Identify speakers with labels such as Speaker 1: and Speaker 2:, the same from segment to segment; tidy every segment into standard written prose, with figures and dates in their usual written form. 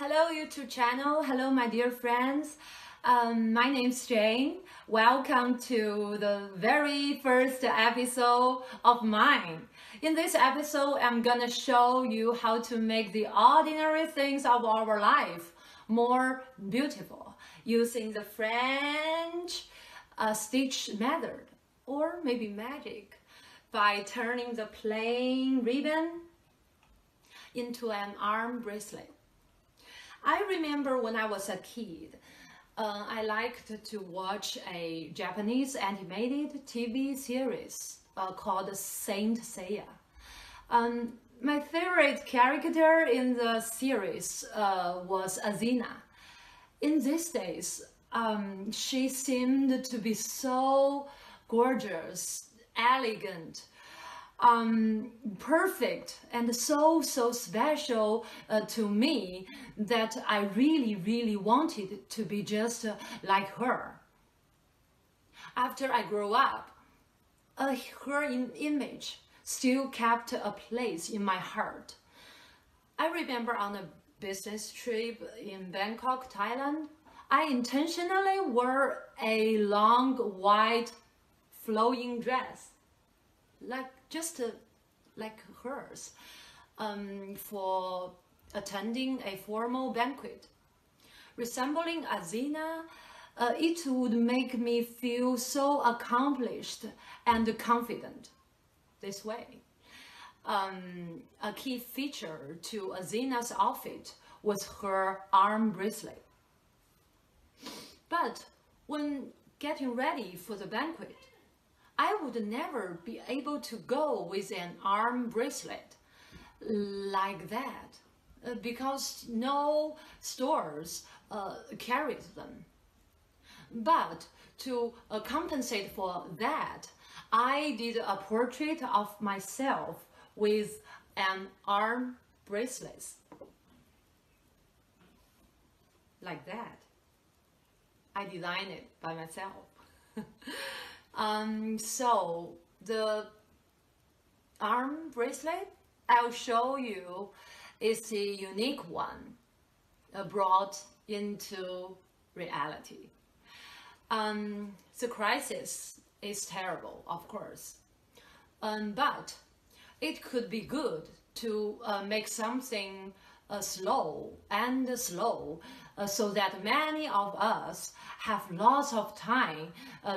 Speaker 1: Hello YouTube channel, hello my dear friends. My name's Jane. Welcome to the very first episode of mine. In this episode, I'm gonna show you how to make the ordinary things of our life more beautiful using the French stitch method or maybe magic by turning the plain ribbon into an arm bracelet. I remember when I was a kid, I liked to watch a Japanese animated TV series called Saint Seiya. My favorite character in the series was Azina. In these days, she seemed to be so gorgeous, elegant, perfect, and so special to me that I really wanted to be just like her. After I grew up, her image still kept a place in my heart. I remember on a business trip in Bangkok, Thailand, I intentionally wore a long white flowing dress, like hers, for attending a formal banquet. Resembling Azina, it would make me feel so accomplished and confident this way. A key feature to Azina's outfit was her arm bracelet. But when getting ready for the banquet, I would never be able to go with an arm bracelet like that because no stores carried them. But to compensate for that, I did a portrait of myself with an arm bracelet like that. I designed it by myself. So the arm bracelet I'll show you is a unique one brought into reality. The crisis is terrible, of course, but it could be good to make something slow so that many of us have lots of time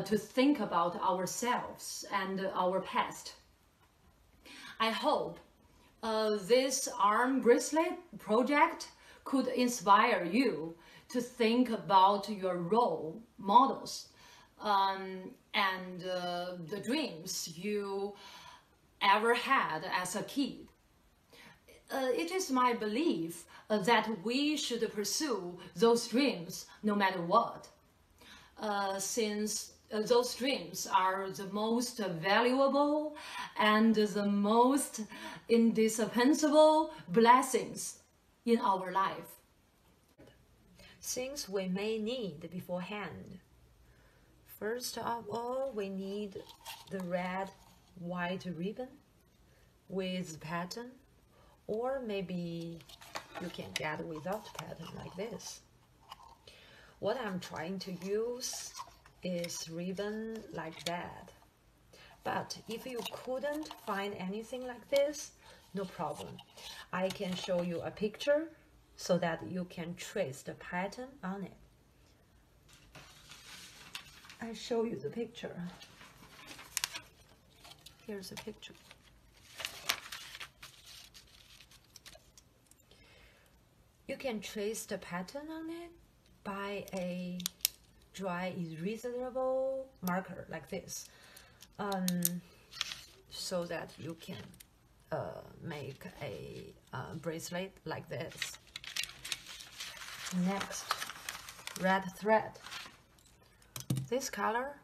Speaker 1: to think about ourselves and our past. I hope this arm bracelet project could inspire you to think about your role models and the dreams you ever had as a kid. It is my belief that we should pursue those dreams no matter what, since those dreams are the most valuable and the most indispensable blessings in our life.
Speaker 2: Things we may need beforehand. First of all, we need the red white ribbon with pattern, or maybe you can get without pattern like this. What I'm trying to use is ribbon like that. But if you couldn't find anything like this, no problem. I can show you a picture so that you can trace the pattern on it. I show you the picture. Here's a picture. You can trace the pattern on it by a dry erasable marker like this, so that you can make a bracelet like this. Next, red thread. This color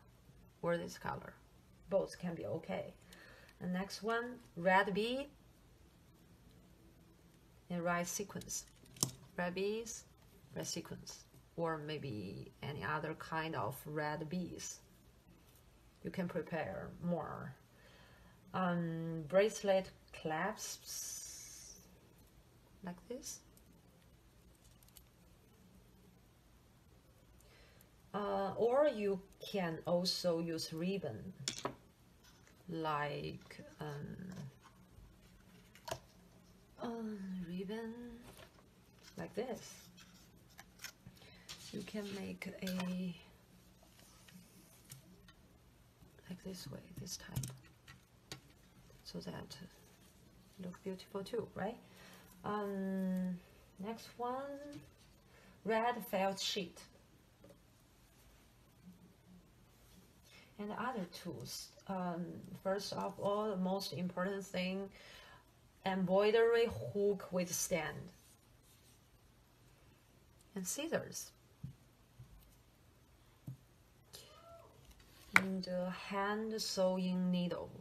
Speaker 2: or this color, both can be okay. The next one, red bead and red sequins. Red beads, red sequins, or maybe any other kind of red beads. You can prepare more. Bracelet clasps like this. or you can also use ribbon, like ribbon like this. You can make a like this way, this type, so that look beautiful too, right? Next one, red felt sheet. And other tools. First of all, the most important thing, embroidery hook with stand. And scissors. And a hand sewing needle.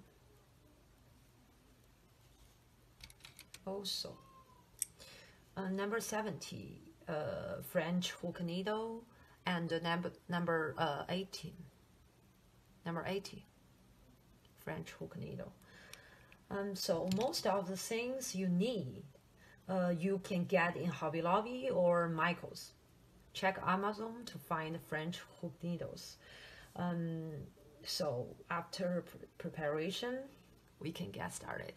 Speaker 2: Also, number 70, French hook needle, and number 18. Number 80, French hook needle. So most of the things you need, you can get in Hobby Lobby or Michael's. Check Amazon to find French hook needles. So after preparation, we can get started.